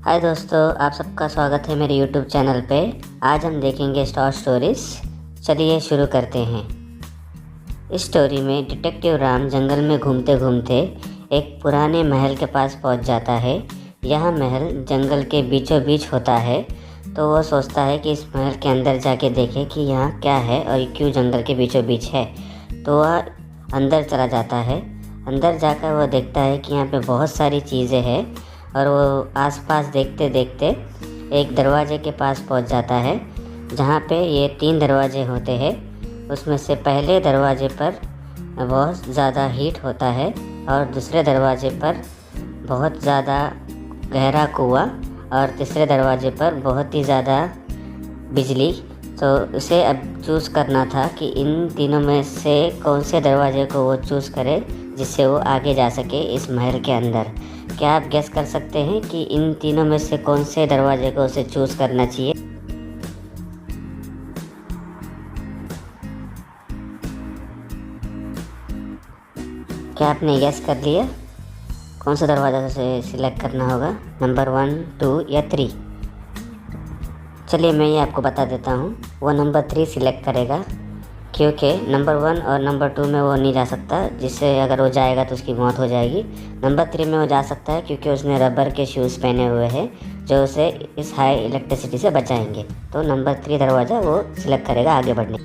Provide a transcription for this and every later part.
हाय दोस्तों, आप सबका स्वागत है मेरे YouTube चैनल पे। आज हम देखेंगे शॉर्ट स्टोरीज। चलिए शुरू करते हैं। इस स्टोरी में डिटेक्टिव राम जंगल में घूमते घूमते एक पुराने महल के पास पहुंच जाता है। यह महल जंगल के बीचों बीच होता है, तो वह सोचता है कि इस महल के अंदर जाके देखे कि यहाँ क्या है और क्यों जंगल के बीचों बीच है। तो वह अंदर चला जाता है। अंदर जाकर वह देखता है कि यहाँ पे बहुत सारी चीज़ें हैं और वो आसपास देखते देखते एक दरवाजे के पास पहुंच जाता है, जहाँ पे ये 3 दरवाजे होते हैं। उसमें से पहले दरवाजे पर बहुत ज़्यादा हीट होता है और दूसरे दरवाजे पर बहुत ज़्यादा गहरा कुआं और तीसरे दरवाजे पर बहुत ही ज़्यादा बिजली। तो उसे अब चूज़ करना था कि इन तीनों में से कौन से दरवाजे को वो चूज़ करे जिससे वो आगे जा सके इस महल के अंदर। क्या आप गेस कर सकते हैं कि इन तीनों में से कौन से दरवाजे को उसे चूज़ करना चाहिए? क्या आपने गेस कर लिया कौन सा दरवाज़ा उसे सिलेक्ट करना होगा? नंबर 1, 2 या 3? चलिए मैं ये आपको बता देता हूँ। वो नंबर 3 सिलेक्ट करेगा, क्योंकि नंबर 1 और नंबर 2 में वो नहीं जा सकता, जिससे अगर वो जाएगा तो उसकी मौत हो जाएगी। नंबर 3 में वो जा सकता है क्योंकि उसने रबर के शूज़ पहने हुए हैं जो उसे इस हाई इलेक्ट्रिसिटी से बचाएंगे। तो नंबर 3 दरवाज़ा वो सिलेक्ट करेगा आगे बढ़ने।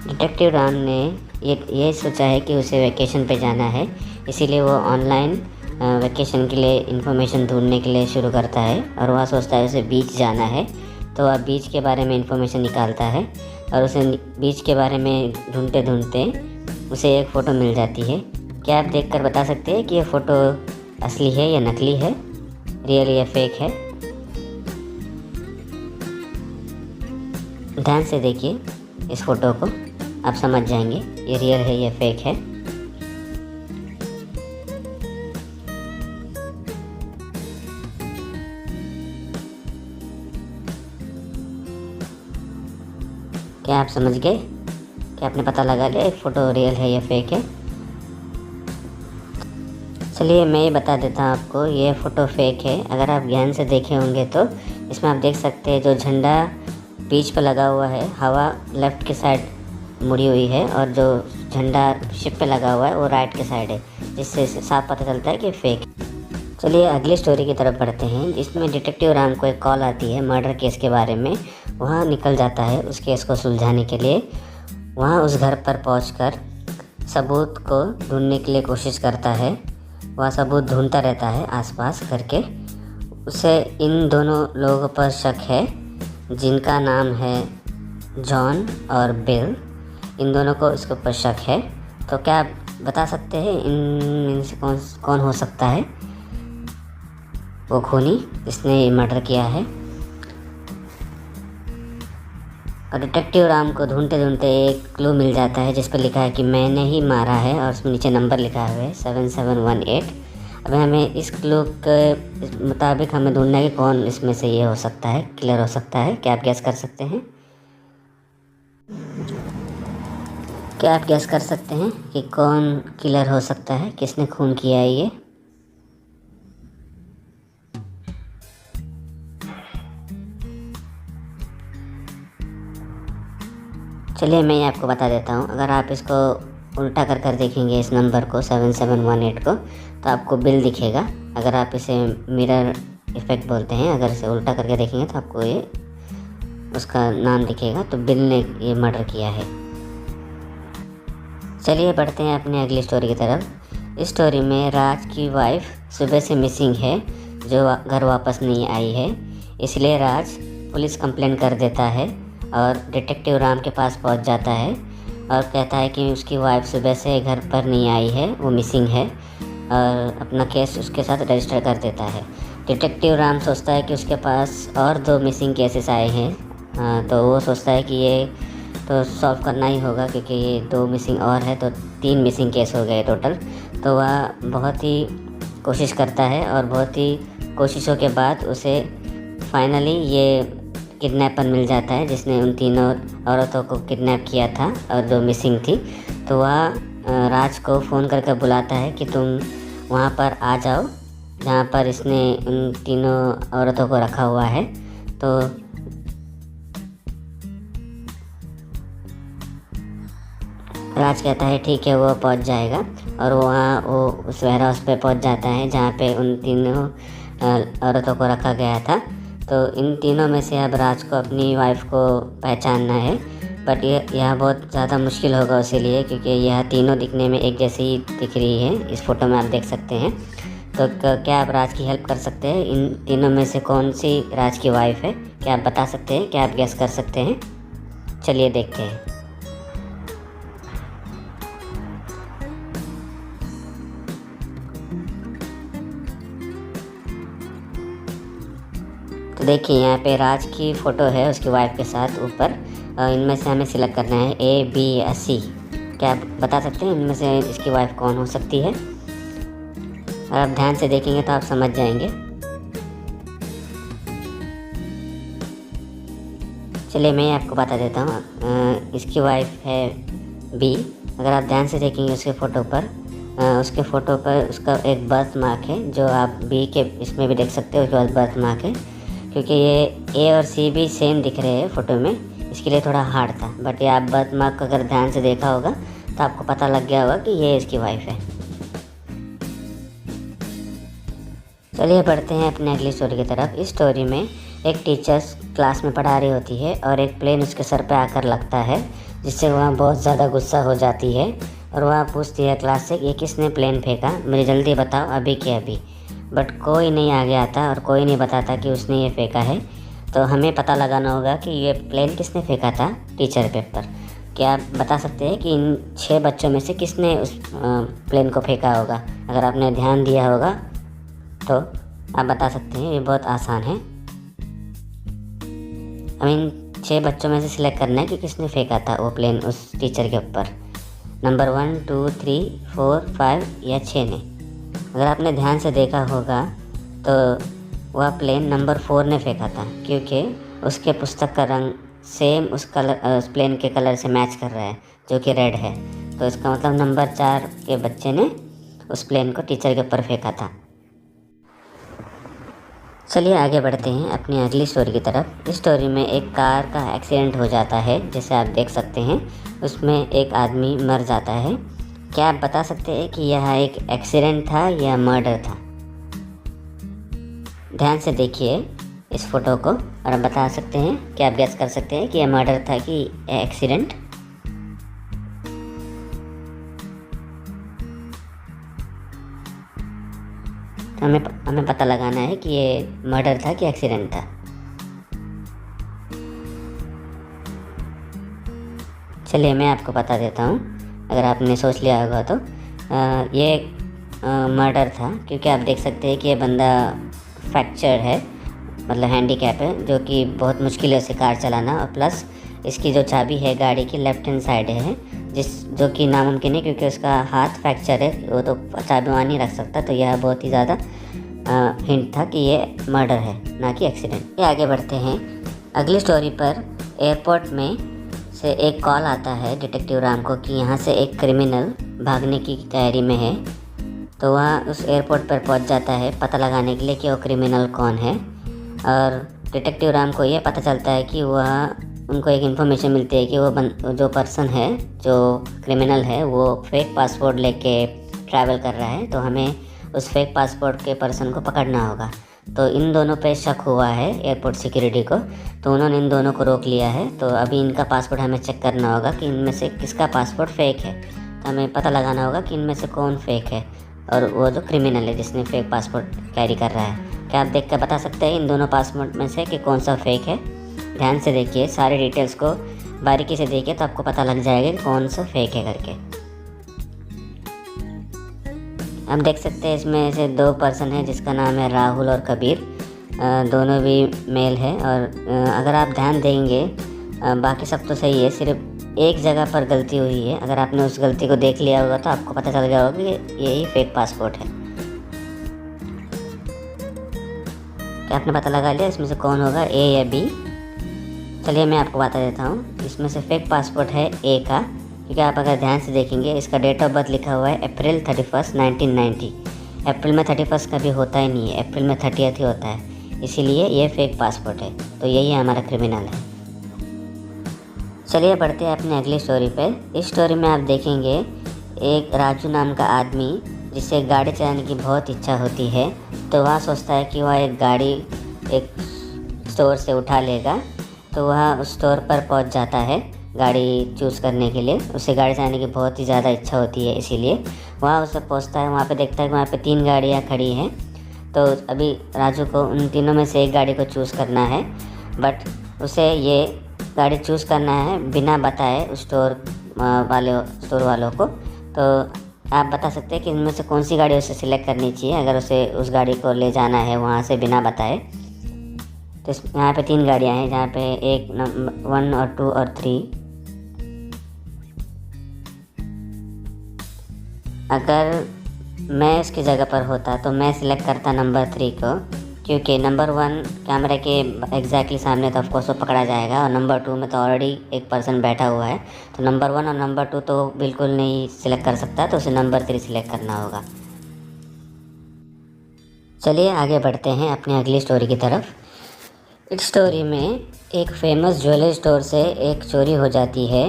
डिटेक्टिव राम ने ये सोचा है कि उसे वैकेशन पे जाना है, इसीलिए वो ऑनलाइन वैकेशन के लिए इन्फॉर्मेशन ढूंढने के लिए शुरू करता है। और वह सोचता है उसे बीच जाना है, तो वह बीच के बारे में इन्फॉर्मेशन निकालता है और उसे बीच के बारे में ढूंढते ढूंढते उसे एक फ़ोटो मिल जाती है। क्या आप देखकर बता सकते हैं कि यह फ़ोटो असली है या नकली है, रियल या फेक है? ध्यान से देखिए इस फ़ोटो को, आप समझ जाएंगे ये रियल है या फेक है। क्या आप समझ गए? क्या आपने पता लगा लिया एक फ़ोटो रियल है या फेक है? चलिए मैं ये बता देता हूँ आपको, ये फ़ोटो फेक है। अगर आप ध्यान से देखे होंगे तो इसमें आप देख सकते हैं जो झंडा बीच पर लगा हुआ है, हवा लेफ़्ट की साइड मुड़ी हुई है और जो झंडा शिप पे लगा हुआ है वो राइट के साइड है, जिससे साफ पता चलता है कि फेक। चलिए अगली स्टोरी की तरफ बढ़ते हैं, जिसमें डिटेक्टिव राम को एक कॉल आती है मर्डर केस के बारे में। वहाँ निकल जाता है उस केस को सुलझाने के लिए। वहाँ उस घर पर पहुंचकर सबूत को ढूंढने के लिए कोशिश करता है। वह सबूत ढूंढता रहता है आसपास घर के। उसे इन दोनों लोगों पर शक है जिनका नाम है जॉन और बिल। इन दोनों को इसके ऊपर शक है। तो क्या आप बता सकते हैं इनमें से कौन हो सकता है वो खूनी जिसने मर्डर किया है? और डिटेक्टिव राम को ढूंढते ढूंढते एक क्लू मिल जाता है जिस पर लिखा है कि मैंने ही मारा है और उसमें नीचे नंबर लिखा हुआ है 7718। अब हमें इस क्लू के मुताबिक हमें ढूंढना है कि कौन इसमें से ये हो सकता है, किलर हो सकता है। क्या आप गैस कर सकते हैं? क्या आप गैस कर सकते हैं कि कौन किलर हो सकता है, किसने खून किया है ये? चलिए मैं ये आपको बता देता हूँ। अगर आप इसको उल्टा कर देखेंगे इस नंबर को 7718 को, तो आपको बिल दिखेगा। अगर आप इसे मिरर इफ़ेक्ट बोलते हैं, अगर इसे उल्टा करके देखेंगे तो आपको ये उसका नाम दिखेगा। तो बिल ने ये मर्डर किया है। चलिए बढ़ते हैं अपनी अगली स्टोरी की तरफ। इस स्टोरी में राज की वाइफ सुबह से मिसिंग है, जो घर वापस नहीं आई है। इसलिए राज पुलिस कंप्लेन कर देता है और डिटेक्टिव राम के पास पहुंच जाता है और कहता है कि उसकी वाइफ सुबह से घर पर नहीं आई है, वो मिसिंग है, और अपना केस उसके साथ रजिस्टर कर देता है। डिटेक्टिव राम सोचता है कि उसके पास और 2 मिसिंग केसेस आए हैं, तो वो सोचता है कि ये तो सॉल्व करना ही होगा, क्योंकि ये 2 मिसिंग और है तो 3 मिसिंग केस हो गए टोटल। तो वह बहुत ही कोशिश करता है और बहुत ही कोशिशों के बाद उसे फाइनली ये किडनैपर मिल जाता है जिसने उन तीनों औरतों को किडनैप किया था और जो मिसिंग थी। तो वह राज को फ़ोन करके बुलाता है कि तुम वहाँ पर आ जाओ जहाँ पर इसने उन तीनों औरतों को रखा हुआ है। तो राज कहता है ठीक है, वो पहुंच जाएगा, और वहाँ वो उस वेयर हाउस पे पहुंच जाता है जहाँ पे उन तीनों औरतों को रखा गया था। तो इन तीनों में से अब राज को अपनी वाइफ को पहचानना है, बट यह बहुत ज़्यादा मुश्किल होगा उसी लिए, क्योंकि यह तीनों दिखने में एक जैसी ही दिख रही है। इस फोटो में आप देख सकते हैं। तो क्या आप राज की हेल्प कर सकते हैं? इन तीनों में से कौन सी राज की वाइफ है? क्या आप बता सकते हैं? क्या आप गेस कर सकते हैं? चलिए देखते हैं। तो देखिए यहाँ पे राज की फ़ोटो है उसकी वाइफ के साथ ऊपर। इनमें से हमें सिलेक्ट करना है A, B या C। क्या आप बता सकते हैं इनमें से इसकी वाइफ कौन हो सकती है? अगर आप ध्यान से देखेंगे तो आप समझ जाएंगे। चलिए मैं आपको बता देता हूँ। इसकी वाइफ है B। अगर आप ध्यान से देखेंगे उसके फ़ोटो पर, उसके फ़ोटो पर उसका एक बर्थ मार्क है, जो आप B के इसमें भी देख सकते हो। उसके बाद बर्थ मार्क है, क्योंकि ये A और C भी सेम दिख रहे हैं फ़ोटो में, इसके लिए थोड़ा हार्ड था। बट ये आप बर्थ मार्क अगर ध्यान से देखा होगा तो आपको पता लग गया होगा कि ये इसकी वाइफ है। चलिए बढ़ते हैं अपने अगली स्टोरी की तरफ। इस स्टोरी में एक टीचर्स क्लास में पढ़ा रही होती है और एक प्लेन उसके सर पे आकर लगता है, जिससे वह बहुत ज़्यादा गुस्सा हो जाती है और वह पूछती है क्लास से, ये किसने प्लेन फेंका, मुझे जल्दी बताओ अभी के अभी। बट कोई नहीं आगे आता और कोई नहीं बताता कि उसने ये फेंका है। तो हमें पता लगाना होगा कि ये प्लेन किसने फेंका था टीचर के ऊपर। क्या आप बता सकते हैं कि इन 6 बच्चों में से किसने उस प्लेन को फेंका होगा? अगर आपने ध्यान दिया होगा तो आप बता सकते हैं। ये बहुत आसान है। हमें इन 6 बच्चों में से सिलेक्ट करना है कि किसने फेंका था वो प्लेन उस टीचर के ऊपर। नंबर 1, 2, 3, 4, 5 या 6 ने। अगर आपने ध्यान से देखा होगा तो वह प्लेन नंबर 4 ने फेंका था, क्योंकि उसके पुस्तक का रंग सेम उस प्लेन के कलर से मैच कर रहा है, जो कि रेड है। तो इसका मतलब नंबर 4 के बच्चे ने उस प्लेन को टीचर के ऊपर फेंका था। चलिए आगे बढ़ते हैं अपनी अगली स्टोरी की तरफ। इस स्टोरी में एक कार का एक्सीडेंट हो जाता है, जैसे आप देख सकते हैं। उसमें एक आदमी मर जाता है। क्या आप बता सकते हैं कि यह एक एक्सीडेंट था या मर्डर था? ध्यान से देखिए इस फोटो को और आप बता सकते हैं, क्या आप गेस कर सकते हैं कि यह मर्डर था कि एक्सीडेंट? तो हमें पता लगाना है कि ये मर्डर था कि एक्सीडेंट था। चलिए मैं आपको बता देता हूँ, अगर आपने सोच लिया होगा तो। ये मर्डर था, क्योंकि आप देख सकते हैं कि ये बंदा फ्रैक्चर है, मतलब हैंडीकैप है, जो कि बहुत मुश्किल है उसे कार चलाना। और प्लस इसकी जो चाबी है गाड़ी की लेफ़्ट हैंड साइड है, जो कि नामुमकिन है, क्योंकि उसका हाथ फ्रैक्चर है, वो तो चाबी वहाँ नहीं रख सकता। तो यह बहुत ही ज़्यादा हिंट था कि ये मर्डर है, ना कि एक्सीडेंट। ये आगे बढ़ते हैं अगली स्टोरी पर। एयरपोर्ट में से एक कॉल आता है डिटेक्टिव राम को कि यहाँ से एक क्रिमिनल भागने की तैयारी में है। तो वह उस एयरपोर्ट पर पहुँच जाता है पता लगाने के लिए कि वो क्रिमिनल कौन है। और डिटेक्टिव राम को ये पता चलता है कि उनको एक इन्फॉर्मेशन मिलती है कि वो जो पर्सन है, जो क्रिमिनल है, वो फेक पासपोर्ट लेके ट्रैवल कर रहा है। तो हमें उस फेक पासपोर्ट के पर्सन को पकड़ना होगा। तो इन दोनों पे शक हुआ है एयरपोर्ट सिक्योरिटी को, तो उन्होंने इन दोनों को रोक लिया है। तो अभी इनका पासपोर्ट हमें चेक करना होगा कि इनमें से किसका पासपोर्ट फ़ेक है। तो हमें पता लगाना होगा कि इनमें से कौन फ़ेक है और वो जो क्रिमिनल है जिसने फ़ेक पासपोर्ट कैरी कर रहा है। क्या आप देख कर बता सकते हैं इन दोनों पासपोर्ट में से कि कौन सा फ़ेक है? ध्यान से देखिए, सारे डिटेल्स को बारीकी से देखिए, तो आपको पता लग जाएगा कि कौन सा फ़ेक है करके। आप देख सकते हैं इसमें से 2 पर्सन हैं जिसका नाम है राहुल और कबीर। दोनों भी मेल है। और अगर आप ध्यान देंगे बाकी सब तो सही है, सिर्फ एक जगह पर गलती हुई है। अगर आपने उस गलती को देख लिया होगा तो आपको पता चल गया होगा कि यही फेक पासपोर्ट है। क्या आपने पता लगा लिया इसमें से कौन होगा, A या B? चलिए मैं आपको बता देता हूँ। इसमें से फेक पासपोर्ट है A का, क्योंकि आप अगर ध्यान से देखेंगे इसका डेट ऑफ बर्थ लिखा हुआ है April 31, 1990। अप्रैल में 31 कभी होता ही नहीं है, अप्रैल में 30th ही होता है, इसीलिए ये फेक पासपोर्ट है। तो यही हमारा क्रिमिनल है। चलिए बढ़ते हैं अपनी अगली स्टोरी पे। इस स्टोरी में आप देखेंगे एक राजू नाम का आदमी जिसे गाड़ी चलाने की बहुत इच्छा होती है, तो वह सोचता है कि वह एक गाड़ी एक स्टोर से उठा लेगा। तो वह उस स्टोर पर पहुंच जाता है गाड़ी चूज़ करने के लिए। उसे गाड़ी चलाने की बहुत ही ज़्यादा इच्छा होती है, इसीलिए वह उसे पहुंचता है। वहाँ पे देखता है कि वहाँ पे 3 गाड़ियाँ खड़ी हैं। तो अभी राजू को उन तीनों में से एक गाड़ी को चूज़ करना है, बट उसे ये गाड़ी चूज़ करना है बिना बताए उस स्टोर वालों को। तो आप बता सकते हैं कि इनमें से कौन सी गाड़ी उसे सिलेक्ट करनी चाहिए अगर उसे उस गाड़ी को ले जाना है वहाँ से बिना बताए। तो यहाँ पे 3 गाड़ियाँ हैं, जहाँ पे एक नंबर 1 और 2 और 3। अगर मैं इसकी जगह पर होता तो मैं सिलेक्ट करता नंबर 3 को, क्योंकि नंबर 1 कैमरे के एग्जैक्टली सामने तो ऑफकोर्स वो पकड़ा जाएगा, और नंबर 2 में तो ऑलरेडी एक पर्सन बैठा हुआ है। तो नंबर 1 और नंबर 2 तो बिल्कुल नहीं सिलेक्ट कर सकता, तो उसे नंबर 3 सिलेक्ट करना होगा। चलिए आगे बढ़ते हैं अपनी अगली स्टोरी की तरफ। इस स्टोरी में एक फेमस ज्वेलरी स्टोर से एक चोरी हो जाती है,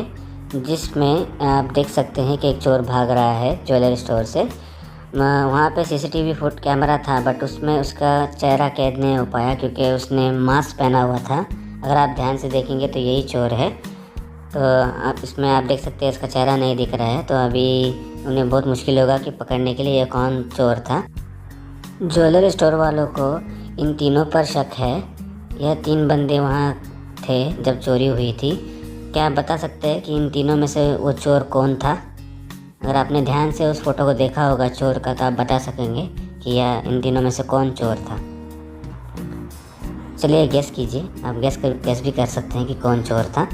जिसमें आप देख सकते हैं कि एक चोर भाग रहा है ज्वेलरी स्टोर से। वहाँ पे सीसीटीवी फुट कैमरा था, बट उसमें उसका चेहरा कैद नहीं हो पाया क्योंकि उसने मास्क पहना हुआ था। अगर आप ध्यान से देखेंगे तो यही चोर है। तो आप इसमें आप देख सकते हैं इसका चेहरा नहीं दिख रहा है, तो अभी उन्हें बहुत मुश्किल होगा कि पकड़ने के लिए ये कौन चोर था। ज्वेलरी स्टोर वालों को इन तीनों पर शक है। यह 3 बंदे वहाँ थे जब चोरी हुई थी। क्या आप बता सकते हैं कि इन तीनों में से वो चोर कौन था? अगर आपने ध्यान से उस फोटो को देखा होगा चोर का, तो आप बता सकेंगे कि यह इन तीनों में से कौन चोर था। चलिए गेस कीजिए, आप गेस भी कर सकते हैं कि कौन चोर था।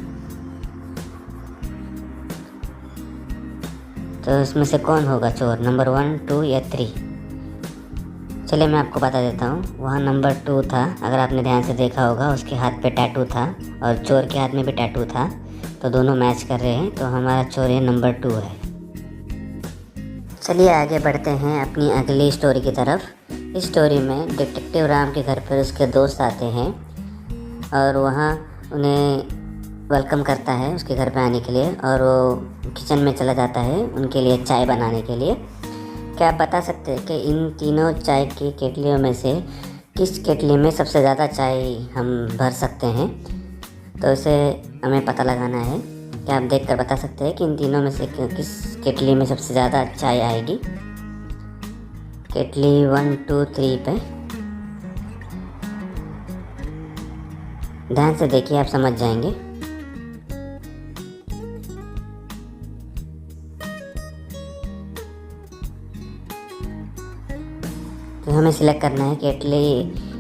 तो इसमें से कौन होगा चोर, नंबर 1, 2 या 3? चलिए मैं आपको बता देता हूँ। वहाँ नंबर 2 था। अगर आपने ध्यान से देखा होगा उसके हाथ पे टैटू था और चोर के हाथ में भी टैटू था, तो दोनों मैच कर रहे हैं। तो हमारा चोर ये नंबर 2 है। चलिए आगे बढ़ते हैं अपनी अगली स्टोरी की तरफ। इस स्टोरी में डिटेक्टिव राम के घर पर उसके दोस्त आते हैं और वहाँ उन्हें वेलकम करता है उसके घर पे आने के लिए, और वो किचन में चला जाता है उनके लिए चाय बनाने के लिए। क्या आप बता सकते हैं कि इन तीनों चाय की केटलियों में से किस केटली में सबसे ज़्यादा चाय हम भर सकते हैं? तो इसे हमें पता लगाना है। क्या आप देखकर बता सकते हैं कि इन तीनों में से किस केटली में सबसे ज़्यादा चाय आएगी? केटली 1, 2, 3 पे ध्यान से देखिए, आप समझ जाएंगे। तो हमें सिलेक्ट करना है केटली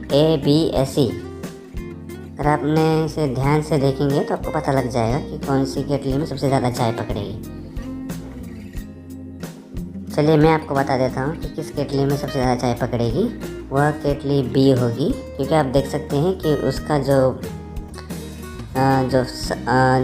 A, B, C। अगर आपने इसे ध्यान से देखेंगे तो आपको पता लग जाएगा कि कौन सी केटली में सबसे ज़्यादा चाय पकड़ेगी। चलिए मैं आपको बता देता हूँ कि किस केटली में सबसे ज़्यादा चाय पकड़ेगी। वह केटली B होगी, क्योंकि आप देख सकते हैं कि उसका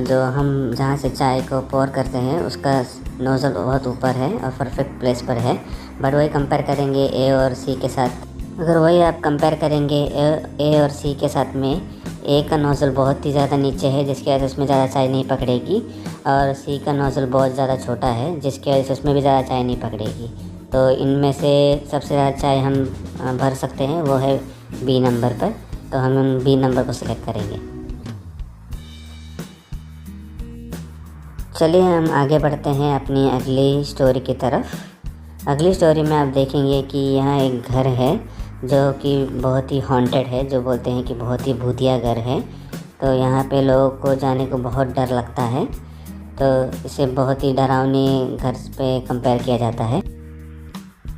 जो हम जहाँ से चाय को पोर करते हैं उसका नोज़ल बहुत ऊपर है और परफेक्ट प्लेस पर है। बट वही कंपेयर करेंगे A और C के साथ। अगर वही आप कंपेयर करेंगे A और C के साथ में, A का नोज़ल बहुत ही ज़्यादा नीचे है जिसकी वजह से उसमें ज़्यादा चाय नहीं पकड़ेगी, और C का नोज़ल बहुत ज़्यादा छोटा है जिसकी वजह से उसमें भी ज़्यादा चाय नहीं पकड़ेगी। तो इनमें से सबसे ज़्यादा चाय हम भर सकते हैं वो है B नंबर पर। तो हम B नंबर को सिलेक्ट करेंगे। चलिए हम आगे बढ़ते हैं अपनी अगली स्टोरी की तरफ। अगली स्टोरी में आप देखेंगे कि यहाँ एक घर है जो कि बहुत ही हॉन्टेड है, जो बोलते हैं कि बहुत ही भूतिया घर है। तो यहाँ पे लोगों को जाने को बहुत डर लगता है, तो इसे बहुत ही डरावनी घर पे कंपेयर किया जाता है।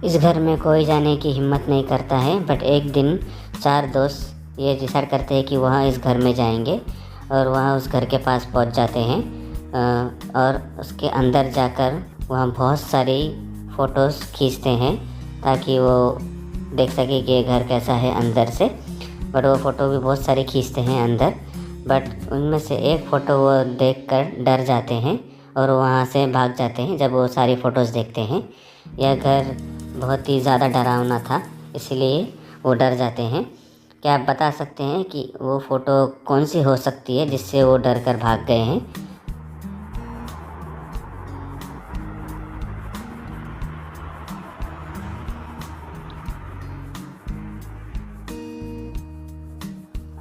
इस घर में कोई जाने की हिम्मत नहीं करता है, बट एक दिन 4 दोस्त ये डिसाइड करते हैं कि वहाँ इस घर में जाएंगे, और वहाँ उस घर के पास पहुँच जाते हैं और उसके अंदर जाकर वहाँ बहुत सारी फ़ोटोज़ खींचते हैं ताकि वो देख सके कि ये घर कैसा है अंदर से। बट वो फ़ोटो भी बहुत सारी खींचते हैं अंदर, बट उनमें से एक फ़ोटो वो देखकर डर जाते हैं और वहाँ से भाग जाते हैं जब वो सारी फ़ोटोज़ देखते हैं। यह घर बहुत ही ज़्यादा डरावना था, इसलिए वो डर जाते हैं। क्या आप बता सकते हैं कि वो फ़ोटो कौन सी हो सकती है जिससे वो डर कर भाग गए हैं?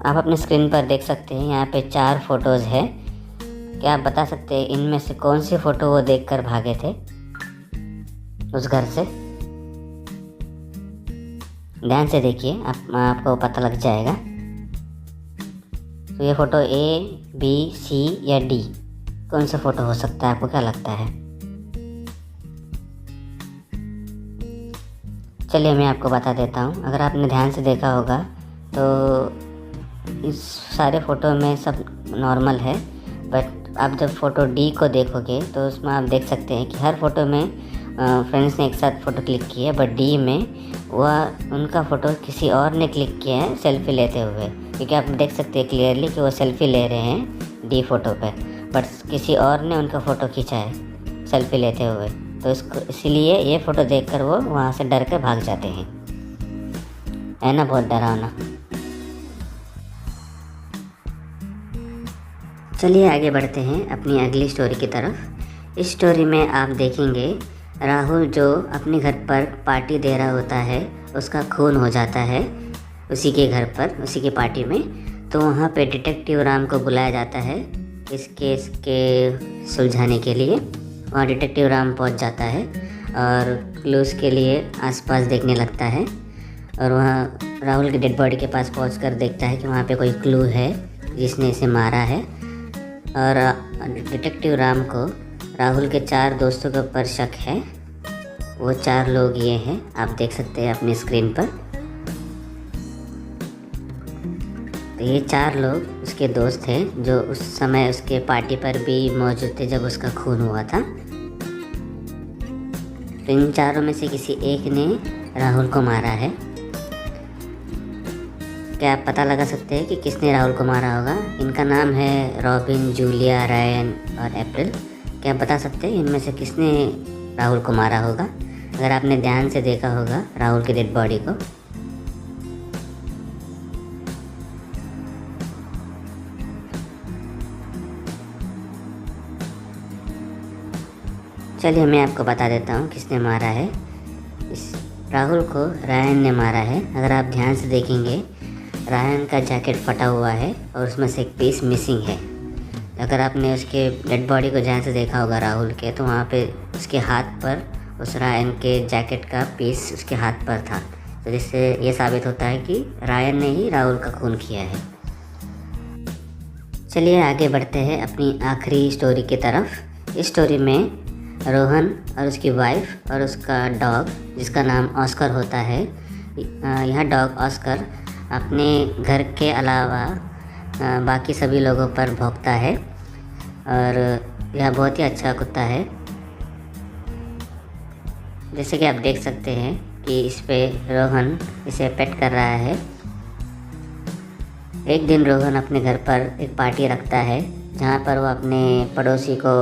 आप अपने स्क्रीन पर देख सकते हैं, यहाँ पे 4 फ़ोटोज़ है। क्या आप बता सकते हैं इनमें से कौन सी फ़ोटो वो देखकर भागे थे उस घर से? ध्यान से देखिए, आपको पता लग जाएगा। तो ये फ़ोटो ए, बी, सी या डी, कौन सा फ़ोटो हो सकता है? आपको क्या लगता है? चलिए मैं आपको बता देता हूँ। अगर आपने ध्यान से देखा होगा तो इस सारे फ़ोटो में सब नॉर्मल है, बट आप जब फ़ोटो डी को देखोगे तो उसमें आप देख सकते हैं कि हर फ़ोटो में फ्रेंड्स ने एक साथ फ़ोटो क्लिक की है, बट डी में वह उनका फ़ोटो किसी और ने क्लिक किया है सेल्फ़ी लेते हुए, क्योंकि आप देख सकते हैं क्लियरली कि वो सेल्फ़ी ले रहे हैं डी फ़ोटो पे, बट किसी और ने उनका फ़ोटो खींचा है सेल्फ़ी लेते हुए। तो इसीलिए ये फ़ोटो देखकर वो वहाँ से डर कर भाग जाते हैं। है ना बहुत डरावना? चलिए आगे बढ़ते हैं अपनी अगली स्टोरी की तरफ। इस स्टोरी में आप देखेंगे राहुल जो अपने घर पर पार्टी दे रहा होता है, उसका खून हो जाता है उसी के घर पर, उसी की पार्टी में। तो वहाँ पे डिटेक्टिव राम को बुलाया जाता है इस केस के सुलझाने के लिए। वहाँ डिटेक्टिव राम पहुँच जाता है और क्लूज़ के लिए आसपास देखने लगता है, और वहाँ राहुल की डेड बॉडी के पास पहुंचकर देखता है कि वहाँ पे कोई क्लू है जिसने इसे मारा है। और डिटेक्टिव राम को राहुल के 4 दोस्तों के ऊपर शक है। वो 4 लोग ये हैं, आप देख सकते हैं अपनी स्क्रीन पर। तो ये 4 लोग उसके दोस्त हैं जो उस समय उसके पार्टी पर भी मौजूद थे जब उसका खून हुआ था। तो इन 4 में से किसी एक ने राहुल को मारा है। क्या आप पता लगा सकते हैं कि किसने राहुल को मारा होगा? इनका नाम है रॉबिन, जूलिया, रायन और अप्रैल। क्या आप बता सकते हैं इनमें से किसने राहुल को मारा होगा? अगर आपने ध्यान से देखा होगा राहुल की डेड बॉडी को। चलिए मैं आपको बता देता हूँ किसने मारा है। इस राहुल को रायन ने मारा है। अगर आप ध्यान से देखेंगे रायन का जैकेट फटा हुआ है और उसमें से एक पीस मिसिंग है। अगर आपने उसके डेड बॉडी को ध्यान से देखा होगा राहुल के, तो वहाँ पे उसके हाथ पर उस रायन के जैकेट का पीस उसके हाथ पर था। तो जिससे ये साबित होता है कि रायन ने ही राहुल का खून किया है। चलिए आगे बढ़ते हैं अपनी आखिरी स्टोरी की तरफ। इस स्टोरी में रोहन और उसकी वाइफ और उसका डॉग जिसका नाम ऑस्कर होता है। यह डॉग ऑस्कर अपने घर के अलावा बाकी सभी लोगों पर भौंकता है, और यह बहुत ही अच्छा कुत्ता है। जैसे कि आप देख सकते हैं कि इस पे रोहन इसे पेट कर रहा है। एक दिन रोहन अपने घर पर एक पार्टी रखता है जहाँ पर वो अपने पड़ोसी को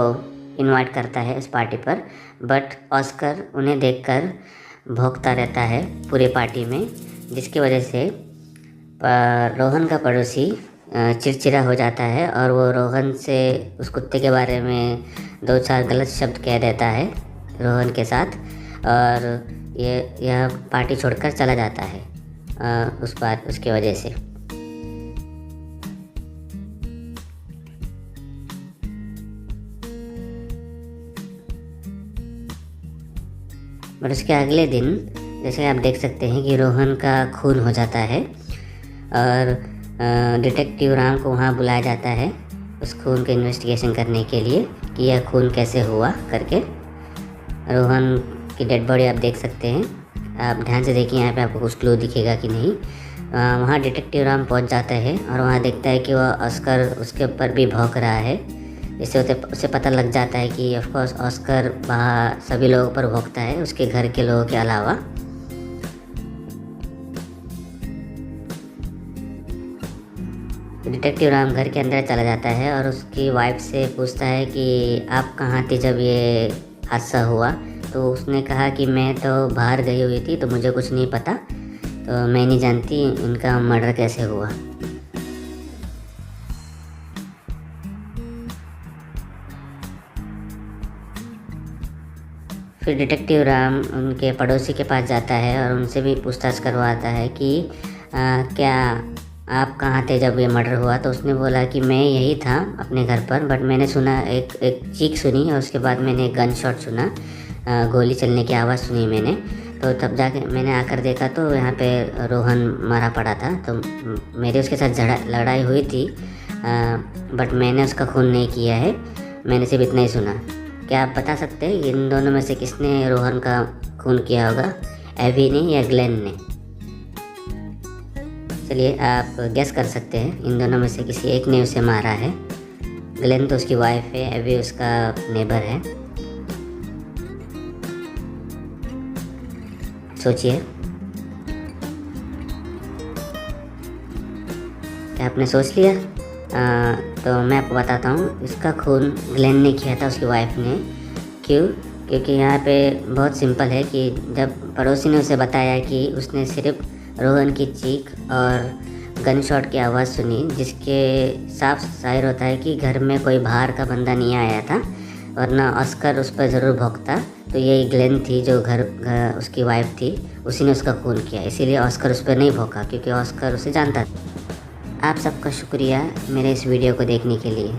इनवाइट करता है उस पार्टी पर, बट ऑस्कर उन्हें देखकर भौंकता रहता है पूरे पार्टी में, जिसकी वजह से रोहन का पड़ोसी चिड़चिड़ा हो जाता है और वो रोहन से उस कुत्ते के बारे में 2-4 गलत शब्द कह देता है रोहन के साथ, और यह पार्टी छोड़कर चला जाता है उसकी वजह से। और उसके अगले दिन जैसे आप देख सकते हैं कि रोहन का खून हो जाता है, और डिटेक्टिव राम को वहाँ बुलाया जाता है उस खून के इन्वेस्टिगेशन करने के लिए कि यह खून कैसे हुआ करके। रोहन की डेड बॉडी आप देख सकते हैं। आप ध्यान से देखिए, यहाँ पे आपको कुछ क्लू दिखेगा कि नहीं। वहाँ डिटेक्टिव राम पहुँच जाता है और वहाँ देखता है कि वह ऑस्कर उसके ऊपर भी भौंक रहा है। इससे उसे पता लग जाता है कि ऑफकोर्स ऑस्कर वहाँ सभी लोगों पर भौंकता है, उसके घर के लोगों के अलावा। डिटेक्टिव राम घर के अंदर चला जाता है और उसकी वाइफ से पूछता है कि आप कहाँ थी जब ये हादसा हुआ, तो उसने कहा कि मैं तो बाहर गई हुई थी तो मुझे कुछ नहीं पता, तो मैं नहीं जानती इनका मर्डर कैसे हुआ। फिर डिटेक्टिव राम उनके पड़ोसी के पास जाता है और उनसे भी पूछताछ करवाता है कि क्या आप कहाँ थे जब ये मर्डर हुआ। तो उसने बोला कि मैं यही था अपने घर पर, बट मैंने सुना एक चीख सुनी और उसके बाद मैंने एक गन शॉट सुना, गोली चलने की आवाज़ सुनी मैंने। तो तब जाके मैंने आकर देखा तो यहाँ पे रोहन मारा पड़ा था। तो मेरी उसके साथ लड़ाई हुई थी, बट मैंने उसका खून नहीं किया है, मैंने सिर्फ इतना ही सुना। क्या आप बता सकते हैं इन दोनों में से किसने रोहन का खून किया होगा, एवी ने या ग्लेन ने? चलिए आप गेस कर सकते हैं, इन दोनों में से किसी एक ने उसे मारा है। ग्लेन तो उसकी वाइफ है, एवी उसका नेबर है। सोचिए, क्या आपने सोच लिया? तो मैं आपको बताता हूँ, इसका खून ग्लेन ने किया था, उसकी वाइफ ने। क्यों? क्योंकि यहाँ पे बहुत सिंपल है कि जब पड़ोसी ने उसे बताया कि उसने सिर्फ रोहन की चीख और गन शॉट की आवाज़ सुनी, जिसके साफ ज़ाहिर होता है कि घर में कोई बाहर का बंदा नहीं आया था, वरना ऑस्कर उस पर ज़रूर भौंकता। तो यही ग्लेन थी जो घर उसकी वाइफ थी, उसी ने उसका खून किया, इसीलिए ऑस्कर उस पर नहीं भौंका, क्योंकि ऑस्कर उसे जानता था। आप सबका शुक्रिया मेरे इस वीडियो को देखने के लिए।